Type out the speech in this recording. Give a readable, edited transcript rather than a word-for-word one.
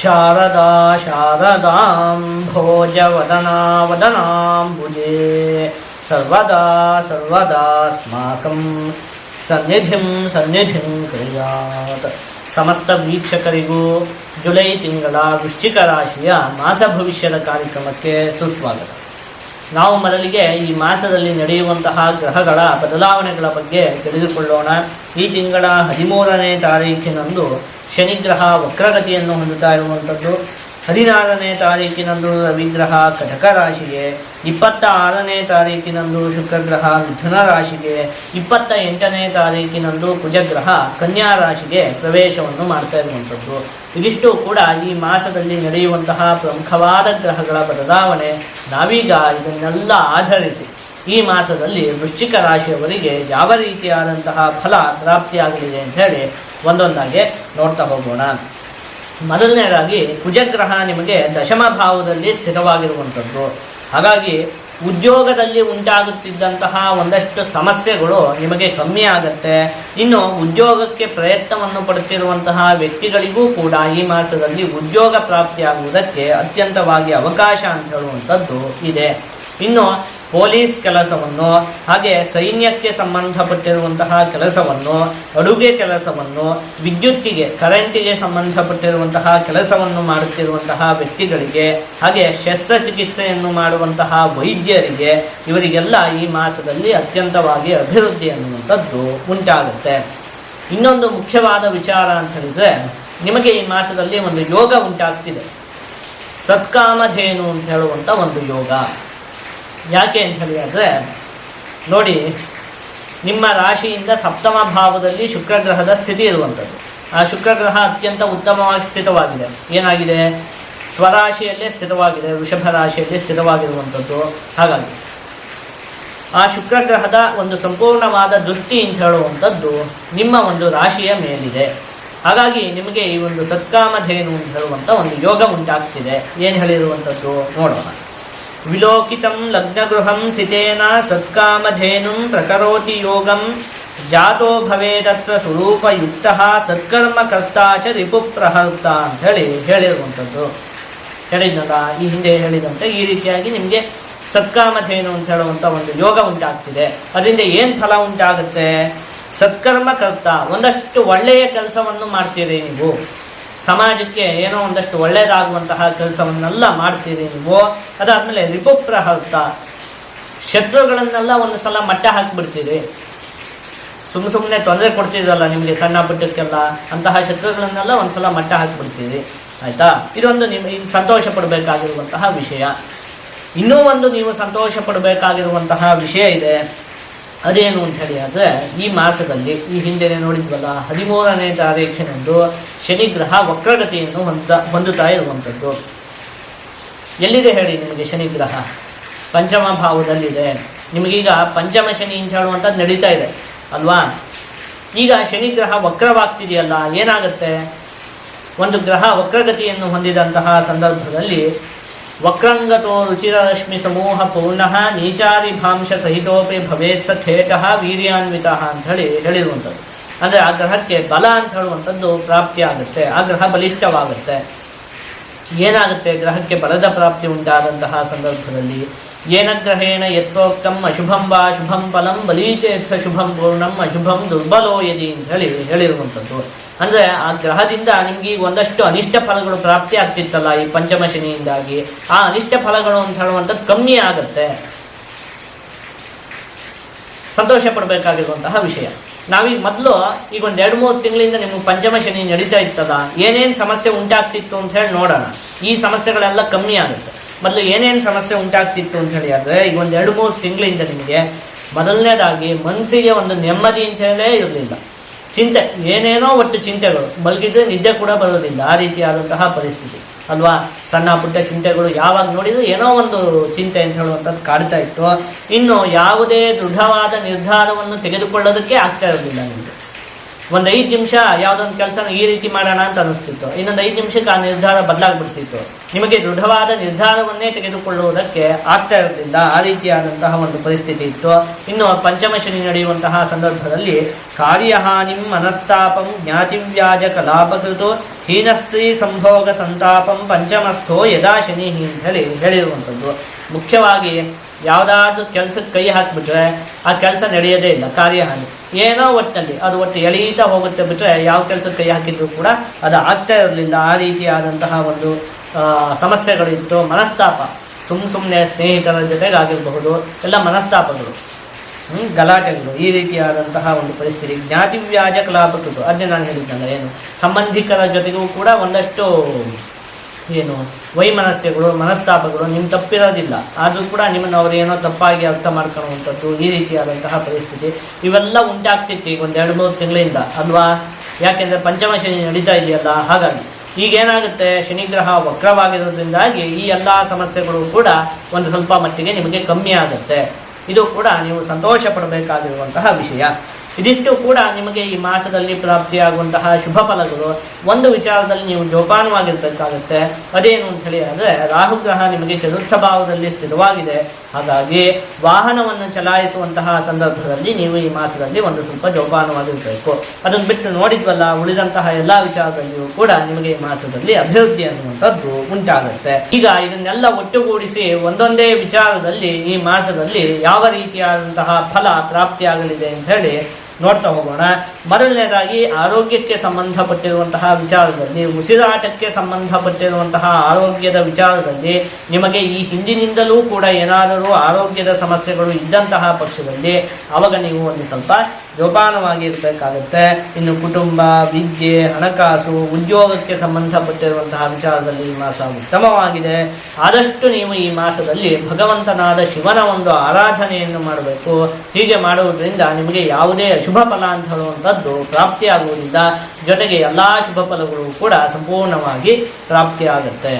ಶಾರದಾ ಶಾರದಾಂ ಭೋಜವದನಾ ವದನಾಂಬುಜೆ ಸರ್ವದಾ ಸರ್ವದಾಸ್ಮಾಕಂ ಸನ್ನಿಧಿಂ ಸನ್ನಿಧಿಂ ಕ್ರಿಯಾತ್. ಸಮಸ್ತ ವೀಕ್ಷಕರಿಗೂ ಜುಲೈ ತಿಂಗಳ ವೃಶ್ಚಿಕ ರಾಶಿಯ ಮಾಸ ಭವಿಷ್ಯದ ಕಾರ್ಯಕ್ರಮಕ್ಕೆ ಸುಸ್ವಾಗತ. ನಾವು ಮೊದಲಿಗೆ ಈ ಮಾಸದಲ್ಲಿ ನಡೆಯುವಂತಹ ಗ್ರಹಗಳ ಬದಲಾವಣೆಗಳ ಬಗ್ಗೆ ತಿಳಿದುಕೊಳ್ಳೋಣ. ಈ ತಿಂಗಳ 13ನೇ ತಾರೀಕಿನಂದು ಶನಿಗ್ರಹ ವಕ್ರಗತಿಯನ್ನು ಹೊಂದುತ್ತಾ ಇರುವಂಥದ್ದು. 16ನೇ ತಾರೀಕಿನಂದು ರವಿಗ್ರಹ ಕಟಕ ರಾಶಿಗೆ, 26ನೇ ತಾರೀಕಿನಂದು ಶುಕ್ರಗ್ರಹ ಮಿಥುನ ರಾಶಿಗೆ, 28ನೇ ತಾರೀಕಿನಂದು ಕುಜಗ್ರಹ ಕನ್ಯಾ ರಾಶಿಗೆ ಪ್ರವೇಶವನ್ನು ಮಾಡ್ತಾ ಇರುವಂಥದ್ದು. ಇದಿಷ್ಟು ಕೂಡ ಈ ಮಾಸದಲ್ಲಿ ನಡೆಯುವಂತಹ ಪ್ರಮುಖವಾದ ಗ್ರಹಗಳ ಬದಲಾವಣೆ. ನಾವೀಗ ಇದನ್ನೆಲ್ಲ ಆಧರಿಸಿ ಈ ಮಾಸದಲ್ಲಿ ವೃಶ್ಚಿಕ ರಾಶಿಯವರಿಗೆ ಯಾವ ರೀತಿಯಾದಂತಹ ಫಲ ಪ್ರಾಪ್ತಿಯಾಗಲಿದೆ ಅಂತ ಹೇಳಿ ಒಂದೊಂದಾಗಿ ನೋಡ್ತಾ ಹೋಗೋಣ. ಮೊದಲನೇದಾಗಿ ಕುಜಗ್ರಹ ನಿಮಗೆ ದಶಮ ಭಾವದಲ್ಲಿ ಸ್ಥಿತವಾಗಿರುವಂಥದ್ದು. ಹಾಗಾಗಿ ಉದ್ಯೋಗದಲ್ಲಿ ಉಂಟಾಗುತ್ತಿದ್ದಂತಹ ಒಂದಷ್ಟು ಸಮಸ್ಯೆಗಳು ನಿಮಗೆ ಕಮ್ಮಿ ಆಗುತ್ತೆ. ಇನ್ನು ಉದ್ಯೋಗಕ್ಕೆ ಪ್ರಯತ್ನವನ್ನು ಪಡುತ್ತಿರುವಂತಹ ವ್ಯಕ್ತಿಗಳಿಗೂ ಕೂಡ ಈ ಮಾಸದಲ್ಲಿ ಉದ್ಯೋಗ ಪ್ರಾಪ್ತಿಯಾಗುವುದಕ್ಕೆ ಅತ್ಯಂತವಾಗಿ ಅವಕಾಶ ಅಂತ ಹೇಳುವಂಥದ್ದು ಇದೆ. ಇನ್ನು ಪೊಲೀಸ್ ಕೆಲಸವನ್ನು, ಹಾಗೆ ಸೈನ್ಯಕ್ಕೆ ಸಂಬಂಧಪಟ್ಟಿರುವಂತಹ ಕೆಲಸವನ್ನು, ಅಡುಗೆ ಕೆಲಸವನ್ನು, ವಿದ್ಯುತ್ತಿಗೆ ಕರೆಂಟಿಗೆ ಸಂಬಂಧಪಟ್ಟಿರುವಂತಹ ಕೆಲಸವನ್ನು ಮಾಡುತ್ತಿರುವಂತಹ ವ್ಯಕ್ತಿಗಳಿಗೆ, ಹಾಗೆ ಶಸ್ತ್ರಚಿಕಿತ್ಸೆಯನ್ನು ಮಾಡುವಂತಹ ವೈದ್ಯರಿಗೆ, ಇವರಿಗೆಲ್ಲ ಈ ಮಾಸದಲ್ಲಿ ಅತ್ಯಂತವಾಗಿ ಅಭಿವೃದ್ಧಿ ಅನ್ನುವಂಥದ್ದು ಉಂಟಾಗುತ್ತೆ. ಇನ್ನೊಂದು ಮುಖ್ಯವಾದ ವಿಚಾರ ಅಂತ ಹೇಳಿದ್ರೆ, ನಿಮಗೆ ಈ ಮಾಸದಲ್ಲಿ ಒಂದು ಯೋಗ ಉಂಟಾಗ್ತಿದೆ. ಸತ್ಕಾಮಧೇನು ಅಂತ ಹೇಳುವಂಥ ಒಂದು ಯೋಗ. ಯಾಕೆ ಅಂತ ಹೇಳಿದ್ರೆ ನೋಡಿ, ನಿಮ್ಮ ರಾಶಿಯಿಂದ ಸಪ್ತಮ ಭಾವದಲ್ಲಿ ಶುಕ್ರಗ್ರಹದ ಸ್ಥಿತಿ ಇರುವಂಥದ್ದು. ಆ ಶುಕ್ರಗ್ರಹ ಅತ್ಯಂತ ಉತ್ತಮವಾಗಿ ಸ್ಥಿತವಾಗಿದೆ. ಏನಾಗಿದೆ? ಸ್ವರಾಶಿಯಲ್ಲೇ ಸ್ಥಿತವಾಗಿದೆ, ವೃಷಭ ರಾಶಿಯಲ್ಲಿ ಸ್ಥಿತವಾಗಿರುವಂಥದ್ದು. ಹಾಗಾಗಿ ಆ ಶುಕ್ರಗ್ರಹದ ಒಂದು ಸಂಪೂರ್ಣವಾದ ದೃಷ್ಟಿ ಅಂತ ಹೇಳುವಂಥದ್ದು ನಿಮ್ಮ ಒಂದು ರಾಶಿಯ ಮೇಲಿದೆ. ಹಾಗಾಗಿ ನಿಮಗೆ ಈ ಒಂದು ಸತ್ಕಾಮಧೇನು ಅಂತ ಹೇಳುವಂಥ ಒಂದು ಯೋಗ ಉಂಟಾಗ್ತಿದೆ. ಏನು ಹೇಳಿರುವಂಥದ್ದು ನೋಡೋಣ. ವಿಲೋಕಿತಂ ಲಗ್ನಗೃಹಂ ಸಿತೇನ ಸತ್ಕಾಮಧೇನುಂ ಪ್ರಕರೋತಿ ಯೋಗಂ ಜಾತೋ ಭವೇದತ್ರ ಸ್ವರೂಪಯುಕ್ತ ಸತ್ಕರ್ಮಕರ್ತಾ ಚ ರಿಪು ಪ್ರಹರ್ತ ಅಂತ ಹೇಳಿರುವಂಥದ್ದು. ಹೇಳಿದ್ನಲ್ಲ ಈ ಹಿಂದೆ ಹೇಳಿದಂತೆ, ಈ ರೀತಿಯಾಗಿ ನಿಮಗೆ ಸತ್ಕಾಮಧೇನು ಅಂತ ಹೇಳುವಂಥ ಒಂದು ಯೋಗ ಉಂಟಾಗ್ತಿದೆ. ಅದರಿಂದ ಏನು ಫಲ ಉಂಟಾಗುತ್ತೆ? ಸತ್ಕರ್ಮಕರ್ತ, ಒಂದಷ್ಟು ಒಳ್ಳೆಯ ಕೆಲಸವನ್ನು ಮಾಡ್ತೀರಿ ನೀವು. ಸಮಾಜಕ್ಕೆ ಏನೋ ಒಂದಷ್ಟು ಒಳ್ಳೆಯದಾಗುವಂತಹ ಕೆಲಸವನ್ನೆಲ್ಲ ಮಾಡ್ತೀರಿ ನೀವು. ಅದಾದಮೇಲೆ ರಿಪುಪ್ರಹರ್ತ, ಶತ್ರುಗಳನ್ನೆಲ್ಲ ಒಂದು ಸಲ ಮಟ್ಟ ಹಾಕಿಬಿಡ್ತೀರಿ. ಸುಮ್ಮನೆ ತೊಂದರೆ ಕೊಡ್ತಿದ್ರಲ್ಲ ನಿಮಗೆ ಸಣ್ಣ ಪುಟ್ಟಕ್ಕೆಲ್ಲ, ಅಂತಹ ಶತ್ರುಗಳನ್ನೆಲ್ಲ ಒಂದು ಸಲ ಮಟ್ಟ ಹಾಕಿಬಿಡ್ತೀರಿ. ಆಯಿತಾ? ಇದೊಂದು ನೀವು ಸಂತೋಷ ಪಡಬೇಕಾಗಿರುವಂತಹ ವಿಷಯ. ಇನ್ನೂ ಒಂದು ನೀವು ಸಂತೋಷ ಪಡಬೇಕಾಗಿರುವಂತಹ ವಿಷಯ ಇದೆ. ಅದೇನು ಅಂತ ಹೇಳಿ ಆದರೆ, ಈ ಮಾಸದಲ್ಲಿ ಈ ಹಿಂದೆ ನೋಡಿದ್ವಲ್ಲ 13ನೇ ತಾರೀಖಿನಂದು ಶನಿಗ್ರಹ ವಕ್ರಗತಿಯನ್ನು ಹೊಂದುತ್ತಾ ಇರುವಂಥದ್ದು. ಎಲ್ಲಿದೆ ಹೇಳಿ ನಿಮಗೆ ಶನಿಗ್ರಹ? ಪಂಚಮ ಭಾವದಲ್ಲಿದೆ. ನಿಮಗೀಗ ಪಂಚಮ ಶನಿ ಅಂತ ಹೇಳುವಂಥದ್ದು ನಡೀತಾ ಇದೆ ಅಲ್ವಾ? ಈಗ ಶನಿಗ್ರಹ ವಕ್ರವಾಗ್ತಿದೆಯಲ್ಲ, ಏನಾಗುತ್ತೆ? ಒಂದು ಗ್ರಹ ವಕ್ರಗತಿಯನ್ನು ಹೊಂದಿದಂತಹ ಸಂದರ್ಭದಲ್ಲಿ ವಕ್ರಂಗತೋ ರುಚಿರಶ್ಮಿ ಸಮೂಹ ಪೂರ್ಣಃ ನೀಚಾರಿಭಾಂಶ ಸಹಿತೋಪಿ ಭವೇತ್ ಸ ಥೇಟಃ ವೀರ್ಯಾನ್ವಿತ ಅಂತ ಹೇಳಿರುವಂಥದ್ದು. ಅಂದರೆ ಆ ಗ್ರಹಕ್ಕೆ ಬಲ ಅಂತ ಹೇಳುವಂಥದ್ದು ಪ್ರಾಪ್ತಿ ಆಗುತ್ತೆ. ಆ ಗ್ರಹ ಬಲಿಷ್ಠವಾಗುತ್ತೆ. ಏನಾಗುತ್ತೆ? ಗ್ರಹಕ್ಕೆ ಬಲದ ಪ್ರಾಪ್ತಿ ಉಂಟಾದಂತಹ ಸಂದರ್ಭದಲ್ಲಿ ಏನಗ್ರಹೇಣ ಯತ್ರೋಕ್ತಂ ಅಶುಭಂ ವಾ ಶುಭಂ ಫಲಂ ಬಲೀಚೇತ್ಸ ಶುಭಂ ಪೂರ್ಣಂ ಅಶುಭಂ ದುರ್ಬಲೋ ಯದಿ ಅಂತ ಹೇಳಿರುವಂಥದ್ದು. ಅಂದರೆ ಆ ಗ್ರಹದಿಂದ ನಿಮ್ಗೆ ಒಂದಷ್ಟು ಅನಿಷ್ಟ ಫಲಗಳು ಪ್ರಾಪ್ತಿ ಆಗ್ತಿತ್ತಲ್ಲ ಈ ಪಂಚಮ ಶನಿಯಿಂದಾಗಿ, ಆ ಅನಿಷ್ಟ ಫಲಗಳು ಅಂತ ಹೇಳುವಂಥದ್ದು ಕಮ್ಮಿ ಆಗುತ್ತೆ. ಸಂತೋಷ ಪಡಬೇಕಾಗಿರುವಂತಹ ವಿಷಯ. ನಾವೀಗ ಮೊದಲು ಈಗ ಒಂದು 2-3 ತಿಂಗಳಿಂದ ನಿಮ್ಗೆ ಪಂಚಮ ಶನಿ ನಡೀತಾ ಇರ್ತದ, ಏನೇನು ಸಮಸ್ಯೆ ಉಂಟಾಗ್ತಿತ್ತು ಅಂತ ಹೇಳಿ ನೋಡೋಣ. ಈ ಸಮಸ್ಯೆಗಳೆಲ್ಲ ಕಮ್ಮಿ ಆಗುತ್ತೆ. ಮೊದಲು ಏನೇನು ಸಮಸ್ಯೆ ಉಂಟಾಗ್ತಿತ್ತು ಅಂತ ಹೇಳಿ ಆದರೆ, ಈಗ ಒಂದು 2-3 ತಿಂಗಳಿಂದ ನಿಮಗೆ ಮೊದಲನೇದಾಗಿ ಮನಸ್ಸಿಗೆ ಒಂದು ನೆಮ್ಮದಿ ಅಂತ ಹೇಳೇ ಇರಲಿಲ್ಲ. ಚಿಂತೆ, ಏನೇನೋ ಒಟ್ಟು ಚಿಂತೆಗಳು, ಮಲಗಿದ್ರೆ ನಿದ್ದೆ ಕೂಡ ಬರೋದಿಲ್ಲ, ಆ ರೀತಿಯಾದಂತಹ ಪರಿಸ್ಥಿತಿ ಅಲ್ವಾ? ಸಣ್ಣ ಪುಟ್ಟ ಚಿಂತೆಗಳು ಯಾವಾಗ ನೋಡಿದ್ರು ಏನೋ ಒಂದು ಚಿಂತೆ ಅಂತ ಹೇಳುವಂಥದ್ದು ಕಾಡ್ತಾ ಇತ್ತು. ಇನ್ನು ಯಾವುದೇ ದೃಢವಾದ ನಿರ್ಧಾರವನ್ನು ತೆಗೆದುಕೊಳ್ಳೋದಕ್ಕೆ ಆಗ್ತಾ ಇರೋದಿಲ್ಲ ನಿಮಗೆ. ಒಂದು 5 ನಿಮಿಷ ಯಾವುದೊಂದು ಕೆಲಸನ ಈ ರೀತಿ ಮಾಡೋಣ ಅಂತ ಅನಿಸ್ತಿತ್ತು, ಇನ್ನೊಂದು 5 ನಿಮಿಷಕ್ಕೆ ಆ ನಿರ್ಧಾರ ಬದಲಾಗ್ಬಿಡ್ತಿತ್ತು. ನಿಮಗೆ ದೃಢವಾದ ನಿರ್ಧಾರವನ್ನೇ ತೆಗೆದುಕೊಳ್ಳುವುದಕ್ಕೆ ಆಗ್ತಾ ಇರಲಿಲ್ಲ. ಆ ರೀತಿಯಾದಂತಹ ಒಂದು ಪರಿಸ್ಥಿತಿ ಇತ್ತು. ಇನ್ನು ಪಂಚಮ ಶನಿ ನಡೆಯುವಂತಹ ಸಂದರ್ಭದಲ್ಲಿ ಕಾರ್ಯಹಾನಿಂ ಮನಸ್ತಾಪಂ ಜ್ಞಾತಿವ್ಯಾಜ ಕಲಾಪಕೃತು ಹೀನಸ್ತ್ರೀ ಸಂಭೋಗ ಸಂತಾಪಂ ಪಂಚಮಸ್ಥೋ ಯದಾ ಶನಿ ಅಂತ ಹೇಳಿರುವಂಥದ್ದು. ಮುಖ್ಯವಾಗಿ ಯಾವುದಾದ್ರೂ ಕೆಲಸಕ್ಕೆ ಕೈ ಹಾಕಿಬಿಟ್ರೆ ಆ ಕೆಲಸ ನಡೆಯೋದೇ ಇಲ್ಲ, ಕಾರ್ಯಹಾನಿ. ಏನೋ ಒಟ್ಟಿನಲ್ಲಿ ಅದು ಎಳೀತಾ ಹೋಗುತ್ತೆ ಬಿಟ್ಟರೆ ಯಾವ ಕೆಲಸಕ್ಕೆ ಕೈ ಹಾಕಿದ್ರು ಕೂಡ ಅದು ಆಗ್ತಾ ಇರಲಿಲ್ಲ. ಆ ರೀತಿಯಾದಂತಹ ಒಂದು ಸಮಸ್ಯೆಗಳಿತ್ತು. ಮನಸ್ತಾಪ, ಸುಮ್ಮನೆ ಸ್ನೇಹಿತರ ಜೊತೆಗಾಗಿರಬಹುದು, ಎಲ್ಲ ಮನಸ್ತಾಪಗಳು, ಗಲಾಟೆಗಳು, ಈ ರೀತಿಯಾದಂತಹ ಒಂದು ಪರಿಸ್ಥಿತಿ. ಜ್ಞಾತಿವ್ಯಾಜ ಕಲಾಪಕೃತು, ಅದನ್ನೇ ನಾನು ಹೇಳಿದ್ನಲ್ಲ, ಏನು ಸಂಬಂಧಿಕರ ಜೊತೆಗೂ ಕೂಡ ಒಂದಷ್ಟು ವೈಮನಸ್ಯಗಳು, ಮನಸ್ತಾಪಗಳು ನಿಮ್ಮ ತಪ್ಪಿರೋದಿಲ್ಲ, ಆದರೂ ಕೂಡ ನಿಮ್ಮನ್ನು ಅವರು ಏನೋ ತಪ್ಪಾಗಿ ಅರ್ಥ ಮಾಡ್ಕೊಳ್ಳುವಂಥದ್ದು, ಈ ರೀತಿಯಾದಂತಹ ಪರಿಸ್ಥಿತಿ ಇವೆಲ್ಲ ಉಂಟಾಗ್ತಿತ್ತು ಈಗ ಒಂದು 2-3 ತಿಂಗಳಿಂದ ಅಲ್ವಾ. ಯಾಕೆಂದರೆ ಪಂಚಮ ಶನಿ ನಡೀತಾ ಇದೆಯಲ್ಲ, ಹಾಗಾಗಿ ಈಗೇನಾಗುತ್ತೆ, ಶನಿಗ್ರಹ ವಕ್ರವಾಗಿರೋದ್ರಿಂದಾಗಿ ಈ ಎಲ್ಲ ಸಮಸ್ಯೆಗಳು ಕೂಡ ಒಂದು ಸ್ವಲ್ಪ ಮಟ್ಟಿಗೆ ನಿಮಗೆ ಕಮ್ಮಿ ಆಗುತ್ತೆ. ಇದು ಕೂಡ ನೀವು ಸಂತೋಷ ಪಡಬೇಕಾಗಿರುವಂತಹ ವಿಷಯ. ಇದಿಷ್ಟು ಕೂಡ ನಿಮಗೆ ಈ ಮಾಸದಲ್ಲಿ ಪ್ರಾಪ್ತಿಯಾಗುವಂತಹ ಶುಭ ಫಲಗಳು. ಒಂದು ವಿಚಾರದಲ್ಲಿ ನೀವು ಜೋಪಾನವಾಗಿರ್ಬೇಕಾಗುತ್ತೆ. ಅದೇನು ಅಂತ ಹೇಳಿ ಅಂದರೆ ರಾಹುಗ್ರಹ ನಿಮಗೆ ಚತುರ್ಥ ಭಾವದಲ್ಲಿ ಸ್ಥಿರವಾಗಿದೆ. ಹಾಗಾಗಿ ವಾಹನವನ್ನು ಚಲಾಯಿಸುವಂತಹ ಸಂದರ್ಭದಲ್ಲಿ ನೀವು ಈ ಮಾಸದಲ್ಲಿ ಒಂದು ಸ್ವಲ್ಪ ಜೋಪಾನವಾಗಿರಬೇಕು. ಅದನ್ನು ಬಿಟ್ಟು ನೋಡಿದ್ವಲ್ಲ, ಉಳಿದಂತಹ ಎಲ್ಲ ವಿಚಾರದಲ್ಲಿಯೂ ಕೂಡ ನಿಮಗೆ ಈ ಮಾಸದಲ್ಲಿ ಅಭಿವೃದ್ಧಿ ಅನ್ನುವಂಥದ್ದು ಉಂಟಾಗುತ್ತೆ. ಈಗ ಇದನ್ನೆಲ್ಲ ಒಟ್ಟುಗೂಡಿಸಿ ಒಂದೊಂದೇ ವಿಚಾರದಲ್ಲಿ ಈ ಮಾಸದಲ್ಲಿ ಯಾವ ರೀತಿಯಾದಂತಹ ಫಲ ಪ್ರಾಪ್ತಿಯಾಗಲಿದೆ ಅಂತ ಹೇಳಿ ನೋಡ್ತಾ ಹೋಗೋಣ. ಮೊದಲನೇದಾಗಿ ಆರೋಗ್ಯಕ್ಕೆ ಸಂಬಂಧಪಟ್ಟಿರುವಂತಹ ವಿಚಾರದಲ್ಲಿ, ಉಸಿರಾಟಕ್ಕೆ ಸಂಬಂಧಪಟ್ಟಿರುವಂತಹ ಆರೋಗ್ಯದ ವಿಚಾರದಲ್ಲಿ ನಿಮಗೆ ಈ ಹಿಂದಿನಿಂದಲೂ ಕೂಡ ಏನಾದರೂ ಆರೋಗ್ಯದ ಸಮಸ್ಯೆಗಳು ಇದ್ದಂತಹ ಪಕ್ಷದಲ್ಲಿ ಅವಾಗ ನೀವು ಒಂದು ಸ್ವಲ್ಪ ಜೋಪಾನವಾಗಿ ಇರಬೇಕಾಗುತ್ತೆ. ಇನ್ನು ಕುಟುಂಬ, ವಿದ್ಯೆ, ಹಣಕಾಸು, ಉದ್ಯೋಗಕ್ಕೆ ಸಂಬಂಧಪಟ್ಟಿರುವಂತಹ ವಿಚಾರದಲ್ಲಿ ಈ ಮಾಸ ಉತ್ತಮವಾಗಿದೆ. ಆದಷ್ಟು ನೀವು ಈ ಮಾಸದಲ್ಲಿ ಭಗವಂತನಾದ ಶಿವನ ಒಂದು ಆರಾಧನೆಯನ್ನು ಮಾಡಬೇಕು. ಹೀಗೆ ಮಾಡುವುದರಿಂದ ನಿಮಗೆ ಯಾವುದೇ ಶುಭ ಫಲ ಅಂತ ಹೇಳುವಂಥದ್ದು ಪ್ರಾಪ್ತಿಯಾಗುವುದಿಲ್ಲ. ಜೊತೆಗೆ ಎಲ್ಲ ಶುಭ ಫಲಗಳು ಕೂಡ ಸಂಪೂರ್ಣವಾಗಿ ಪ್ರಾಪ್ತಿಯಾಗುತ್ತೆ.